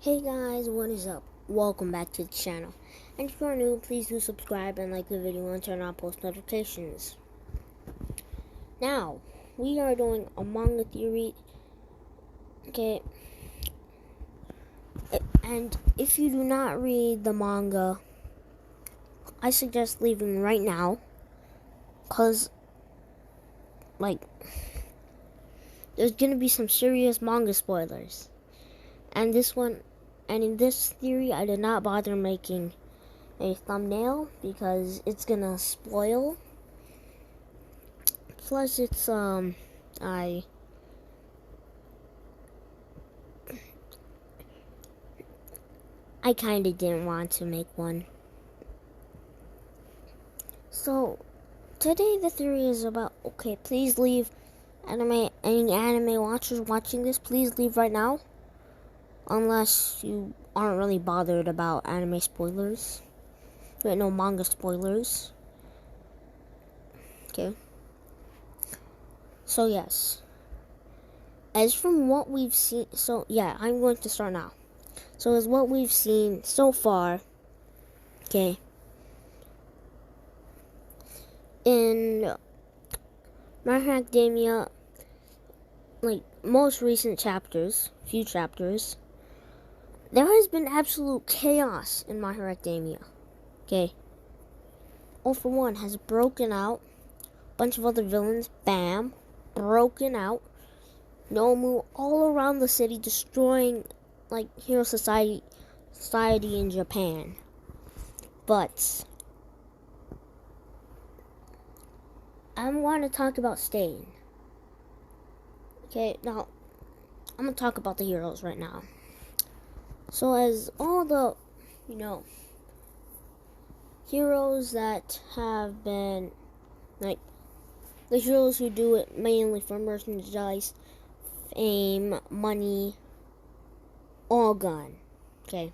Hey guys, what is up? Welcome back to the channel. And if you are new, please do subscribe and like the video and turn on post notifications. Now, we are doing a manga theory. Okay. And if you do not read the manga, I suggest leaving right now. Cause, there's gonna be some serious manga spoilers. And in this theory, I did not bother making a thumbnail because it's gonna spoil. Plus, it's I kind of didn't want to make one. So today the theory is about, okay, please leave. Any anime watchers watching this, please leave right now. Unless you aren't really bothered about anime spoilers. Wait, no, manga spoilers. Okay. So yes. As from what we've seen, I'm going to start now. So as what we've seen so far, okay, in My Hero Academia, most recent chapters, few chapters, there has been absolute chaos in My Hero Academia. Okay. All for One has broken out. A bunch of other villains, bam, broken out. Nomu all around the city, destroying Hero Society in Japan. But I want to talk about Stain. Okay, now I'm gonna talk about the heroes right now. So as all the heroes that have been the heroes who do it mainly for merchandise, fame, money, all gone. Okay.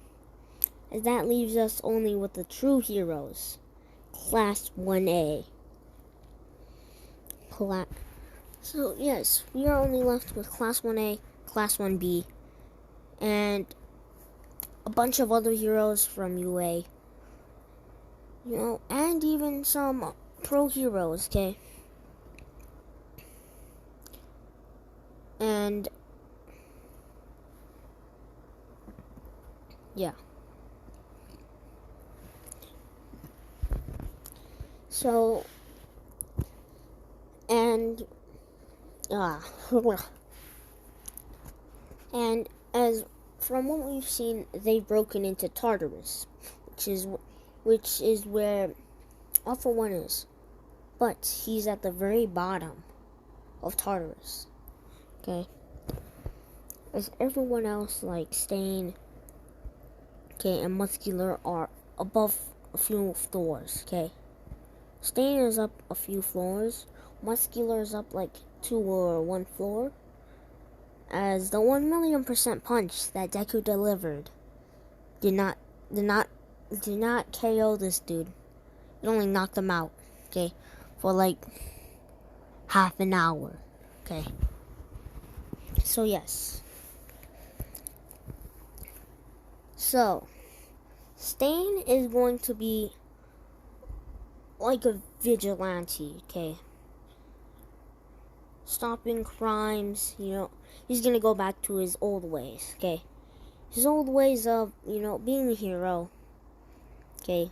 As that leaves us only with the true heroes. Class 1A. So yes, we are only left with Class 1A, Class 1B, and a bunch of other heroes from UA. And even some pro heroes, okay? And yeah. So and as from what we've seen, they've broken into Tartarus, which is where All for One is. But he's at the very bottom of Tartarus. Okay. As everyone else, like Stain, okay, and Muscular are above a few floors, okay? Stain is up a few floors. Muscular is up 2 or 1 floor. As the 1,000,000% punch that Deku delivered did not KO this dude. It only knocked him out, okay, for half an hour, okay. So yes. So Stain is going to be like a vigilante, okay? Stopping crimes, he's gonna go back to his old ways, okay? His old ways of, being a hero, okay?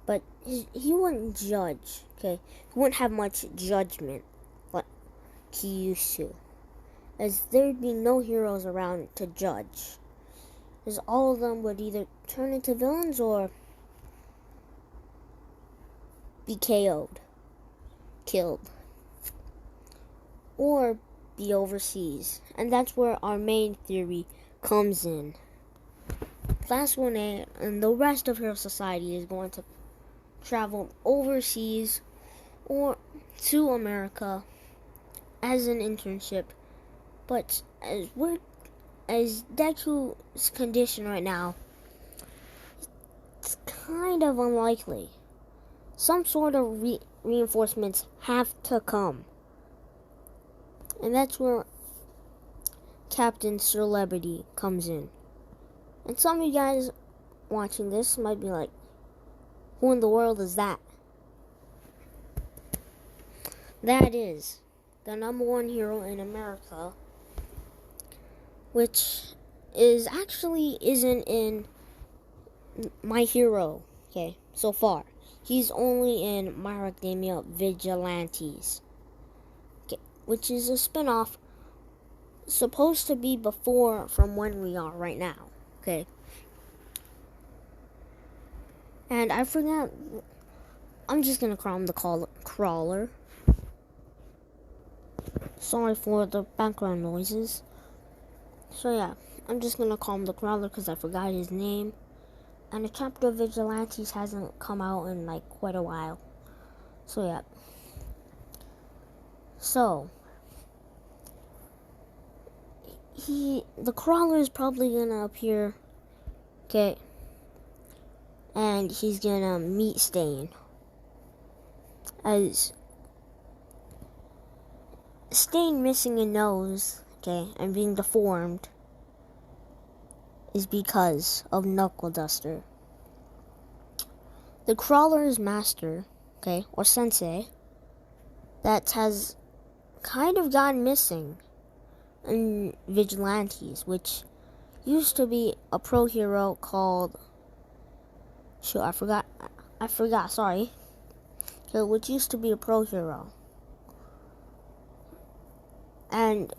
But he wouldn't judge, okay? He wouldn't have much judgment like he used to. As there'd be no heroes around to judge. As all of them would either turn into villains or be KO'd, killed, or be overseas. And that's where our main theory comes in. Class 1A and the rest of Hero Society is going to travel overseas or to America as an internship. But as Deku's condition right now, it's kind of unlikely. Some sort of reinforcements have to come. And that's where Captain Celebrity comes in. And some of you guys watching this might be like, who in the world is that? That is the number one hero in America, which isn't in My Hero, okay, so far. He's only in My Hero Academia Vigilantes, okay, which is a spinoff supposed to be before from when we are right now, okay. And I forgot, I'm just gonna call him the Crawler. Sorry for the background noises. So yeah, I'm just gonna call him the Crawler because I forgot his name. And the chapter of Vigilantes hasn't come out in like quite a while. So yeah. So the Crawler is probably gonna appear, okay, and he's gonna meet Stain. As Stain missing a nose, okay, and being deformed is because of Knuckle Duster. The Crawler's master, okay, or sensei, that has kind of gone missing in Vigilantes, which used to be a pro hero called, I forgot, sorry. So, which used to be a pro hero. And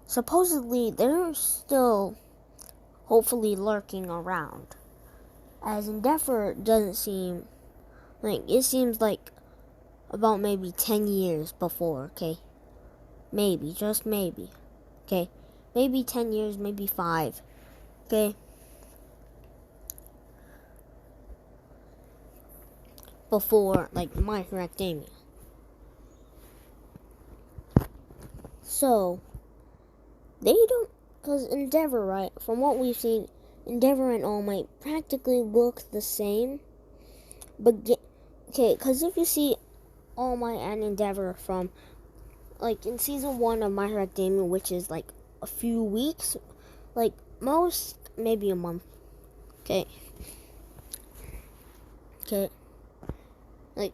supposedly they're still hopefully lurking around. As Endeavor doesn't seem like, it seems like about maybe 10 years before, okay? Maybe, just maybe. Okay? Maybe 10 years, maybe 5. Okay? Before, like, My Hero Academia. So, they don't, because Endeavor, right, from what we've seen, Endeavor and All Might practically look the same. But, okay, because if you see All Might and Endeavor from, like, in season 1 of My Hero Academia, which is, like, a few weeks, like, most, maybe a month, okay? Okay. Like,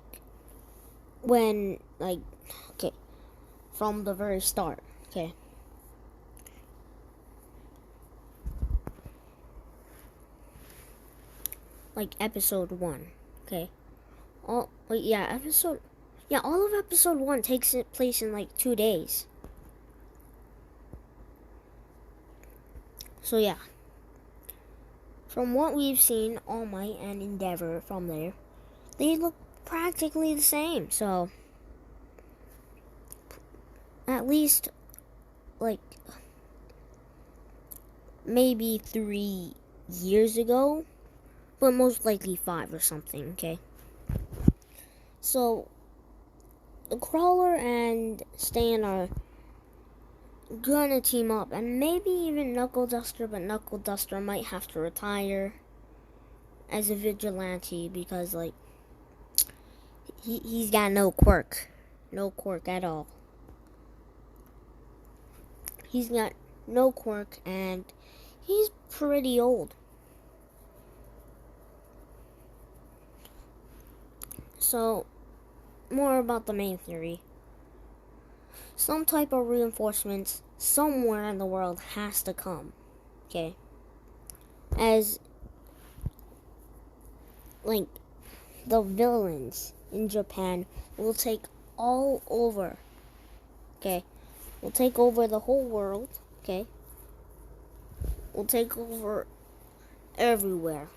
when, like, okay, from the very start, okay? Like, episode 1, okay? All of episode 1 takes place in, like, 2 days. So, yeah. From what we've seen, All Might and Endeavor from there, they look practically the same. So, at least, like, maybe 3 years ago, but most likely 5 or something, okay? So, the Crawler and Stan are gonna team up, and maybe even Knuckle Duster, but Knuckle Duster might have to retire as a vigilante because, like, he's got no quirk at all. He's got no quirk, and he's pretty old. So, more about the main theory. Some type of reinforcements somewhere in the world has to come, okay? As, like, the villains in Japan will take all over, okay? Will take over the whole world, okay? Will take over everywhere.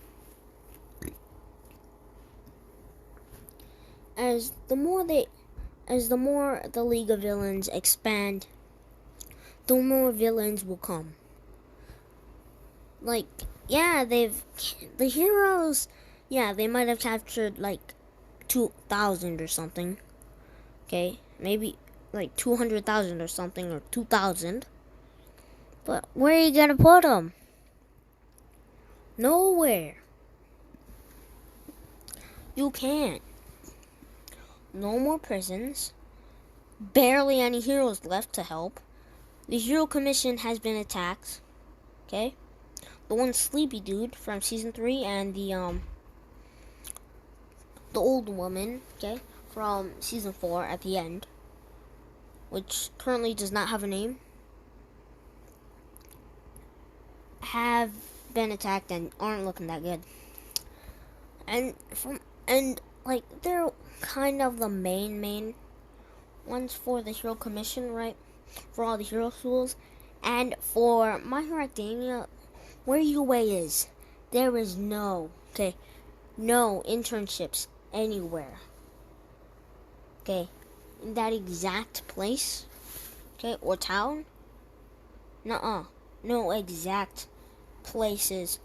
As the more the League of Villains expand, the more villains will come. Like, yeah, the heroes, yeah, they might have captured like 2,000 or something. Okay, maybe like 200,000 or something, or 2,000. But where are you gonna put them? Nowhere. You can't. No more prisons. Barely any heroes left to help. The Hero Commission has been attacked. Okay? the one sleepy dude from season 3, and the old woman, okay, from season 4 at the end, which currently does not have a name, have been attacked and aren't looking that good. And like they're kind of the main ones for the Hero Commission, right? For all the hero schools. And for My Hero Academia, where UA is, there is no internships anywhere. Okay, in that exact place, okay, or town, no exact places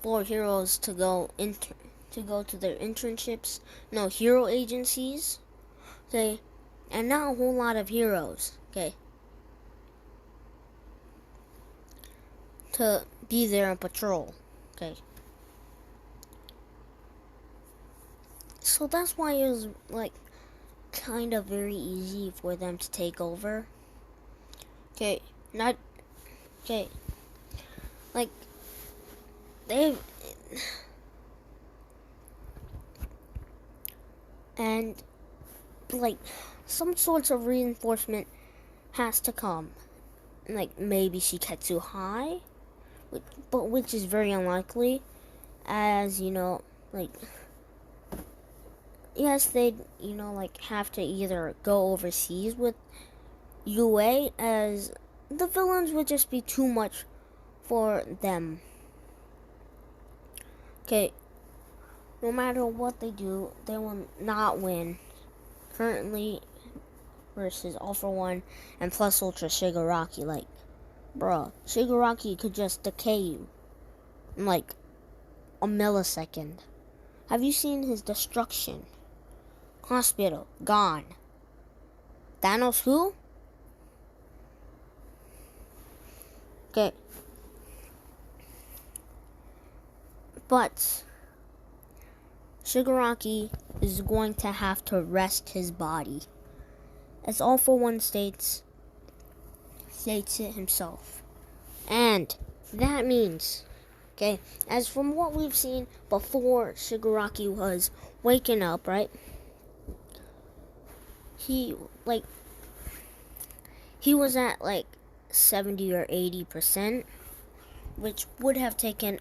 for heroes to go to their internships. No hero agencies, okay, and not a whole lot of heroes, okay, to be there and patrol, okay. So that's why it was like kind of very easy for them to take over. Okay, not okay. Like they and like some sorts of reinforcement has to come. Like maybe Shiketsu High, but which is very unlikely, as you know, like yes, they'd like have to either go overseas with UA, as the villains would just be too much for them. Okay, no matter what they do, they will not win. Currently, versus All For One and Plus Ultra Shigaraki, like, bruh, Shigaraki could just decay you in like a millisecond. Have you seen his destruction? Hospital, gone. Thanos who? Okay. But Shigaraki is going to have to rest his body. As All For One states it himself. And that means, okay, as from what we've seen before Shigaraki was waking up, right? He was at like 70 or 80%, which would have taken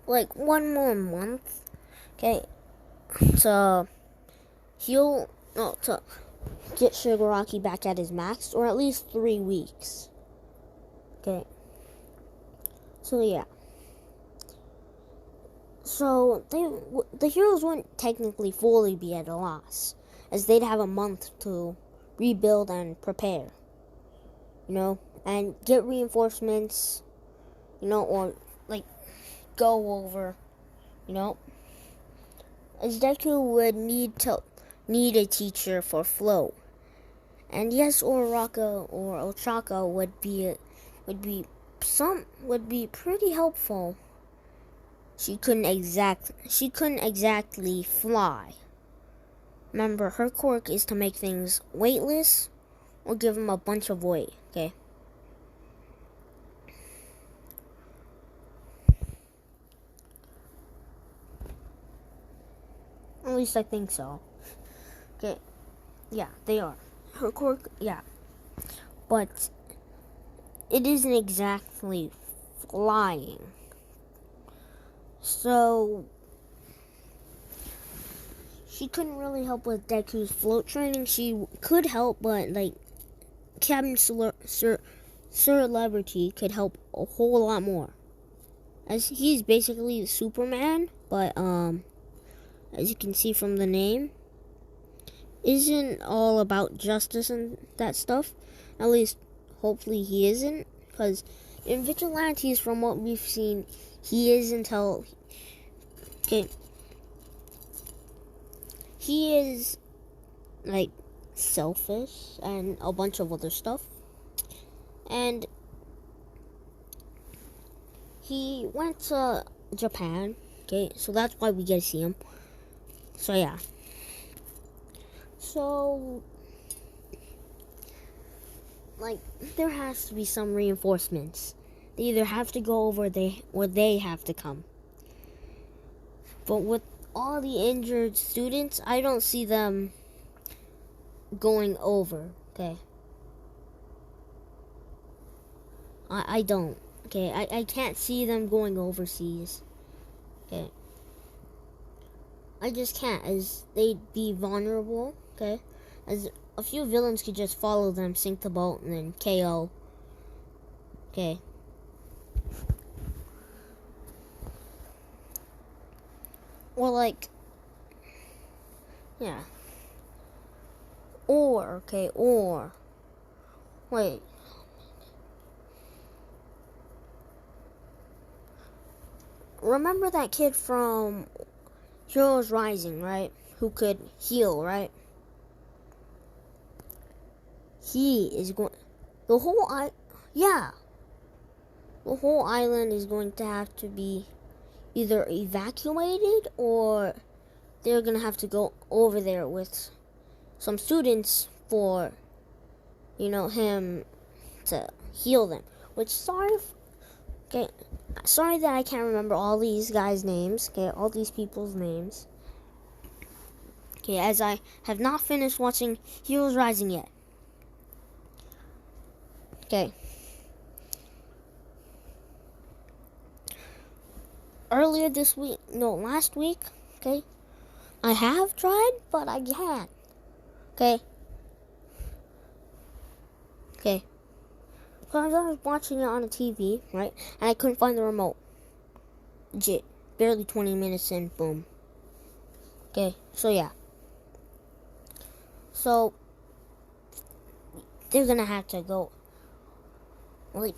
like one more month, okay, to get Shigaraki back at his max, or at least 3 weeks. Okay. So yeah. So the heroes wouldn't technically fully be at a loss, as they'd have a month to rebuild and prepare, and get reinforcements, or like go over, as Deku would need a teacher for flow, and yes, Uraraka or Ochaka would be pretty helpful. She couldn't exactly fly. Remember, her quirk is to make things weightless or give them a bunch of weight, okay? At least I think so. Okay, yeah, they are. Her quirk, yeah. But it isn't exactly flying. So she couldn't really help with Deku's float training. She could help, but like Captain Celebrity could help a whole lot more, as he's basically Superman, but as you can see from the name, isn't all about justice and that stuff. At least hopefully he isn't, because in Vigilantes, from what we've seen, he is until he is like selfish and a bunch of other stuff, and he went to Japan, okay, so that's why we get to see him. So yeah, so like there has to be some reinforcements. either have to go over or they have to come. But with all the injured students, I don't see them going over. Okay. I don't. Okay, I can't see them going overseas. Okay. I just can't, as they'd be vulnerable, okay? As a few villains could just follow them, sink the boat, and then KO. Okay. Or like, yeah. Or, wait. Remember that kid from Heroes Rising, right? Who could heal, right? He is going... The whole island is going to have to be either evacuated or they're going to have to go over there with some students for, him to heal them. Which, sorry that I can't remember all these guys' names, okay, all these people's names. Okay, as I have not finished watching Heroes Rising yet. Okay. Last week, okay, I have tried, but I can't. Okay. Because I was watching it on a TV, right, and I couldn't find the remote. Legit. Barely 20 minutes in, boom. Okay, so yeah. So, they're gonna have to go, like,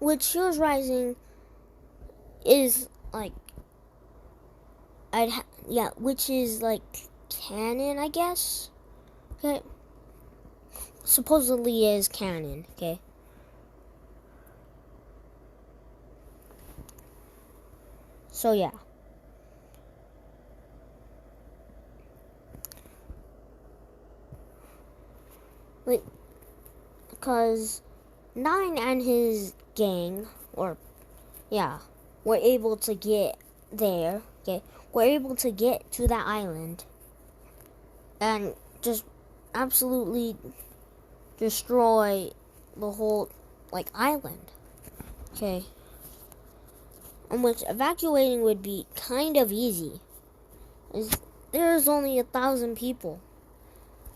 with Heroes Rising is, like, which is, like, canon, I guess. Okay. Supposedly is canon, okay. So, yeah. Like, because Nine and his gang, were able to get there, okay, were able to get to that island and just absolutely destroy the whole, like, island, okay, in which evacuating would be kind of easy. There's only 1,000 people,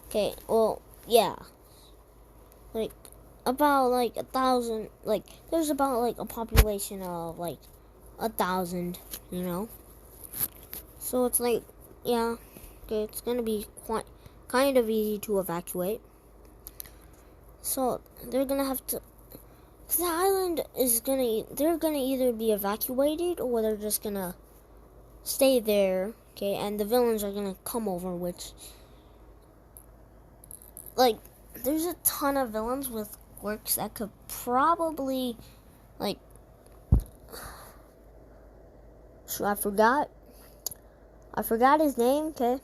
okay, well, yeah, like, about, like, 1,000, like, there's about, like, a population of, like, 1,000, so it's like, yeah, okay, it's gonna be kind of easy to evacuate. So they're gonna have to. The island is they're gonna either be evacuated or they're just gonna stay there. Okay, and the villains are gonna come over, which, like, there's a ton of villains with quirks that could probably, like, I forgot his name. Okay.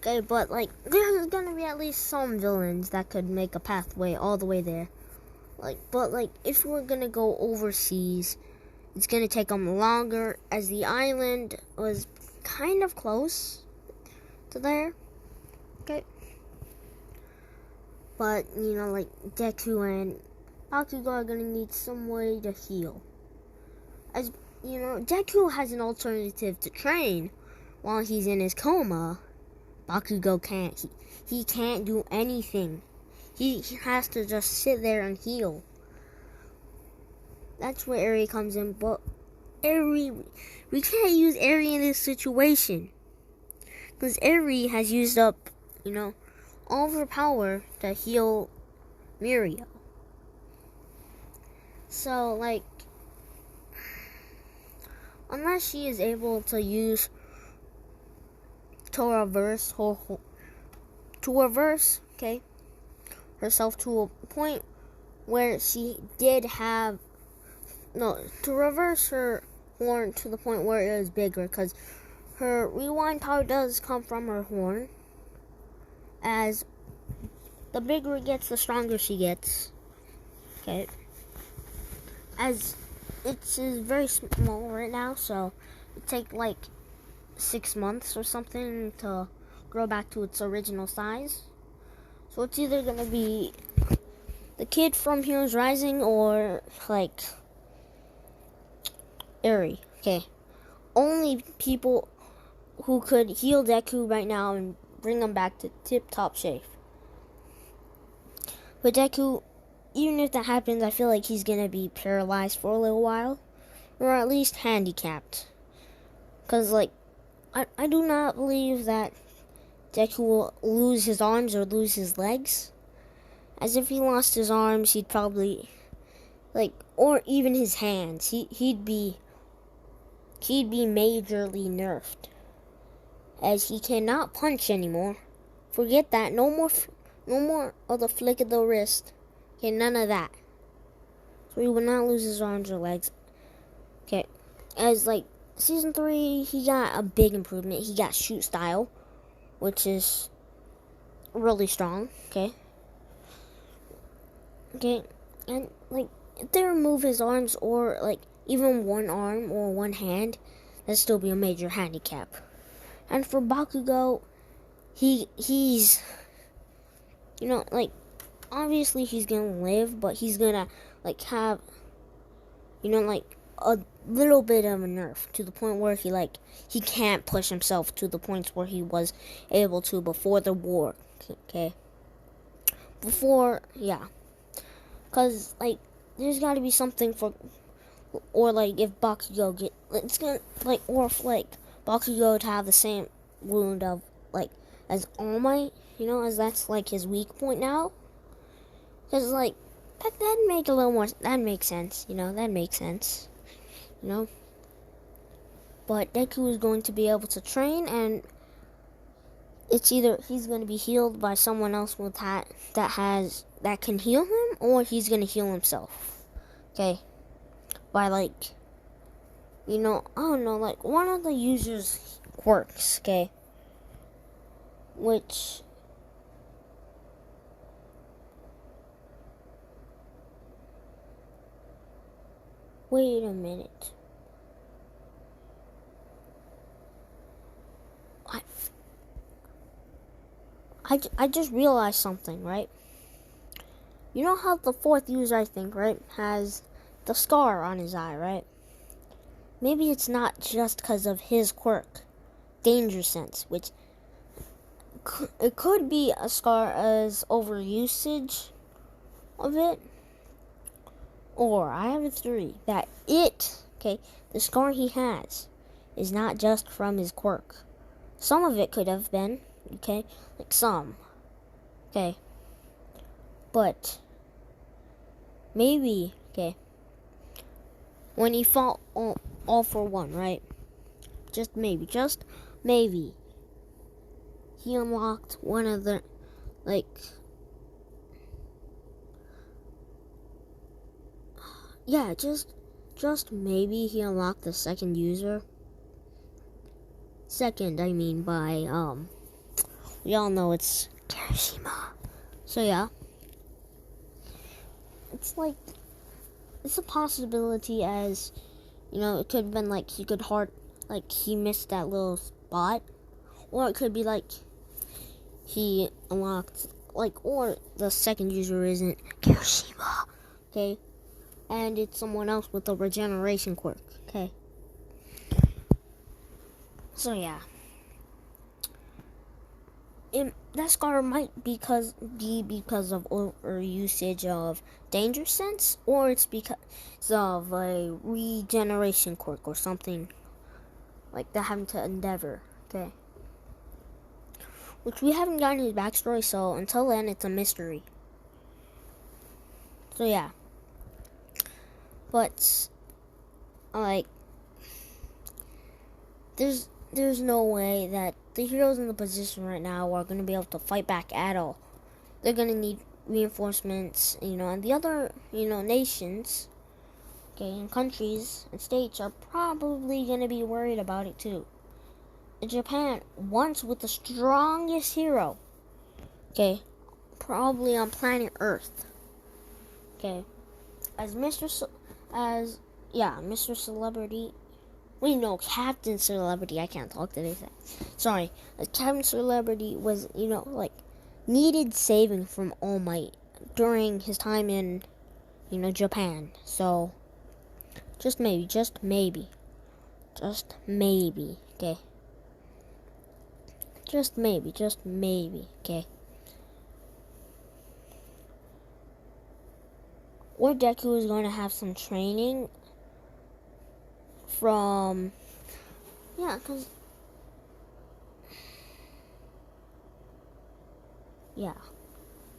Okay, but, like, there's gonna be at least some villains that could make a pathway all the way there. Like, but, like, if we're gonna go overseas, it's gonna take them longer, as the island was kind of close to there. Okay. But, like, Deku and Bakugo are gonna need some way to heal. As, Deku has an alternative to train while he's in his coma. Bakugo can't. He can't do anything. He has to just sit there and heal. That's where Eri comes in. But we can't use Eri in this situation, because Eri has used up, all of her power to heal Mirio. So, like, unless she is able to use to reverse, okay, herself to a point where she did have, to reverse her horn to the point where it was bigger, because her rewind power does come from her horn, as the bigger it gets, the stronger she gets. Okay. As it's very small right now, so it take like 6 months or something to grow back to its original size. So it's either gonna be the kid from Heroes Rising or like Eri. Okay. Only people who could heal Deku right now and bring him back to tip-top shape. But Deku, even if that happens, I feel like he's gonna be paralyzed for a little while, or at least handicapped. Cause like, I do not believe that Deku will lose his arms or lose his legs. As if he lost his arms, he'd probably or even his hands. He'd be majorly nerfed, as he cannot punch anymore. Forget that. No more of the flick of the wrist. Okay, none of that. So he will not lose his arms or legs. Okay, as Season 3, he got a big improvement. He got shoot style, which is really strong. Okay, and if they remove his arms or even one arm or one hand, that'd still be a major handicap. And for Bakugo, he's obviously he's gonna live, but he's gonna have a little bit of a nerf to the point where he can't push himself to the points where he was able to before the war. Okay, because there's got to be something for, or if Bakugo Bakugo to have the same wound of as All Might, as that's his weak point now. Because that make a little more, that makes sense, that makes sense, But Deku is going to be able to train, and it's either he's going to be healed by someone else with that can heal him, or he's going to heal himself. Okay, by I don't know, one of the users' quirks. Okay, which wait a minute. I just realized something, right? You know how the fourth user, I think, right, has the scar on his eye, right? Maybe it's not just because of his quirk, Danger Sense, which it could be a scar as overusage of it. Or I have a theory that the scar he has, is not just from his quirk. Some of it could have been, some. Okay. But maybe, when he fought all for one, right? Just maybe, he unlocked one of the, just maybe he unlocked the second user. Second, I mean by, we all know it's Kirishima. So yeah. It's a possibility, as, it could have been he could he missed that little spot. Or it could be he unlocked, or the second user isn't Kirishima. Okay? And it's someone else with a regeneration quirk. Okay? So yeah. That scar might be because of over usage of Danger Sense, or it's because of a regeneration quirk or something like that happened to Endeavor. Okay. Which we haven't gotten his backstory, so until then it's a mystery. So yeah. But there's no way that the heroes in the position right now are going to be able to fight back at all. They're going to need reinforcements, and the other, nations, and countries and states are probably going to be worried about it too. Japan, once with the strongest hero, probably on planet Earth. Okay, as Mr. Celebrity. Wait, no, Captain Celebrity. I can't talk today. Sorry, as Captain Celebrity was, needed saving from All Might during his time in, Japan. So, just maybe, okay? Just maybe, okay? Or Deku is going to have some training from,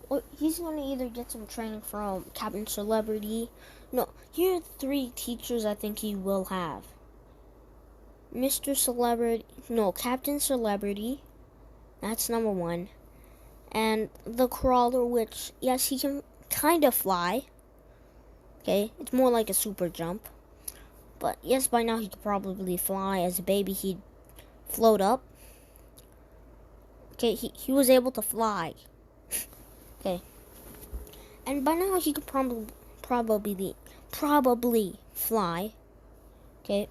or he's going to either get some training from Captain Celebrity. No, here are 3 teachers I think he will have. Captain Celebrity, that's number 1. And the Crawler, which, yes, he can kind of fly. Okay, it's more like a super jump. But yes, by now he could probably fly. As a baby, he'd float up. Okay, he was able to fly. Okay. And by now he could probably fly. Okay.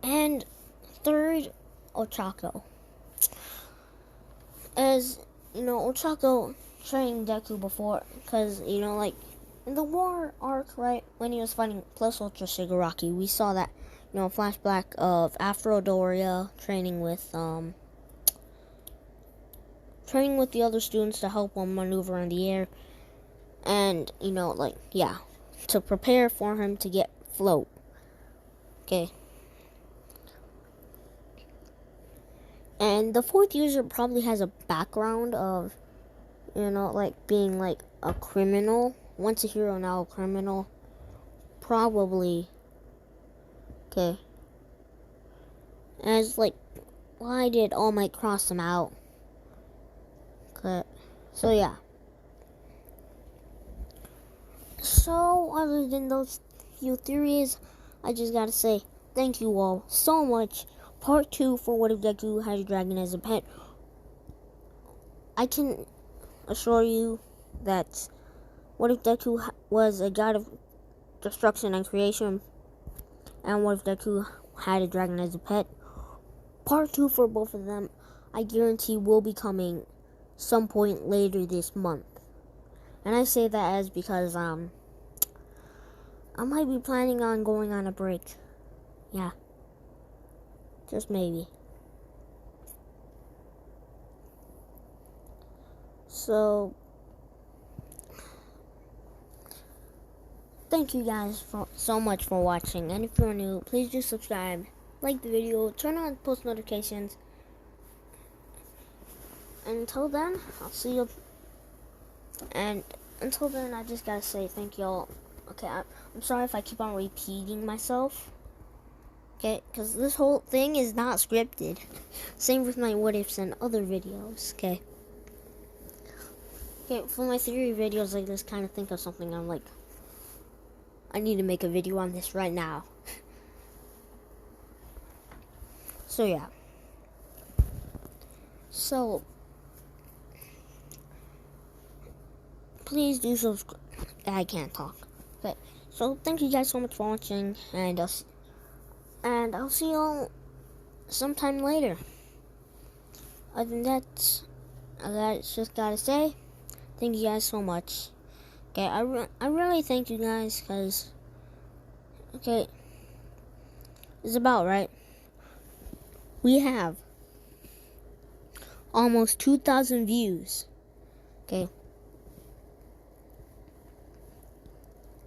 And 3rd, Ochako. As, Ochako trained Deku before, because, in the war arc, right, when he was fighting Plus Ultra Shigaraki, we saw that, flashback of Aphrodite training with the other students to help him maneuver in the air, and, to prepare for him to get float. Okay. And the 4th user probably has a background of, being, a criminal. Once a hero, now a criminal. Probably. Okay. As, why did All Might cross him out? Okay. So, yeah. So, other than those few theories, I just gotta say, thank you all so much. Part 2 for What If Deku Had a Dragon as a Pet. I can assure you that What If Deku was a god of destruction and creation, and What If Deku Had a Dragon as a Pet. Part 2 for both of them, I guarantee, will be coming some point later this month. And I say that as because I might be planning on going on a break. Yeah. Just maybe. So, thank you guys so much for watching. And if you're new, please do subscribe, like the video, turn on post notifications. Until then, I'll see you. And until then, I just gotta say thank y'all. Okay, I'm sorry if I keep on repeating myself. Okay, because this whole thing is not scripted. Same with my what ifs and other videos, okay? Okay, for my theory videos like this, kind of think of something, I'm like, I need to make a video on this right now. So, yeah. So, please do subscribe. I can't talk. Okay, so thank you guys so much for watching, and I'll see y'all sometime later. Other than that, I just gotta say, thank you guys so much. Okay, I really thank you guys, because, okay, it's about right. We have almost 2,000 views. Okay.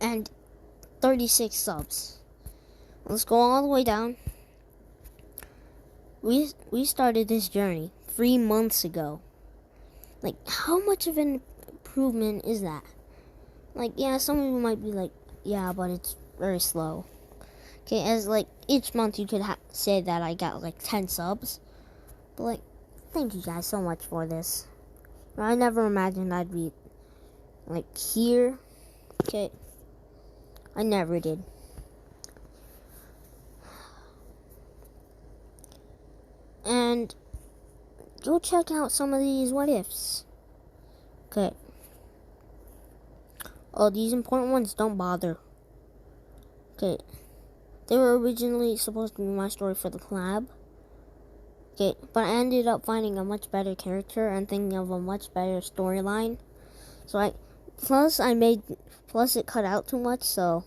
And 36 subs. Let's go all the way down. We started this journey 3 months ago. Like, how much of an improvement is that? Like, yeah, some of you might be like, yeah, but it's very slow. Okay, as each month you could say that I got 10 subs. But thank you guys so much for this. I never imagined I'd be here. Okay, I never did. And go check out some of these what ifs. Okay. Oh, these important ones don't bother. Okay. They were originally supposed to be my story for the collab. Okay, but I ended up finding a much better character and thinking of a much better storyline. So plus it cut out too much, so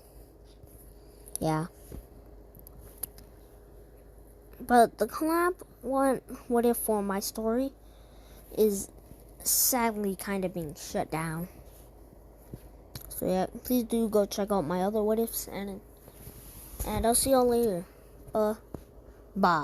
yeah. But the collab one, what if for my story, is sadly kind of being shut down. So yeah, please do go check out my other what ifs, and I'll see y'all later. Bye.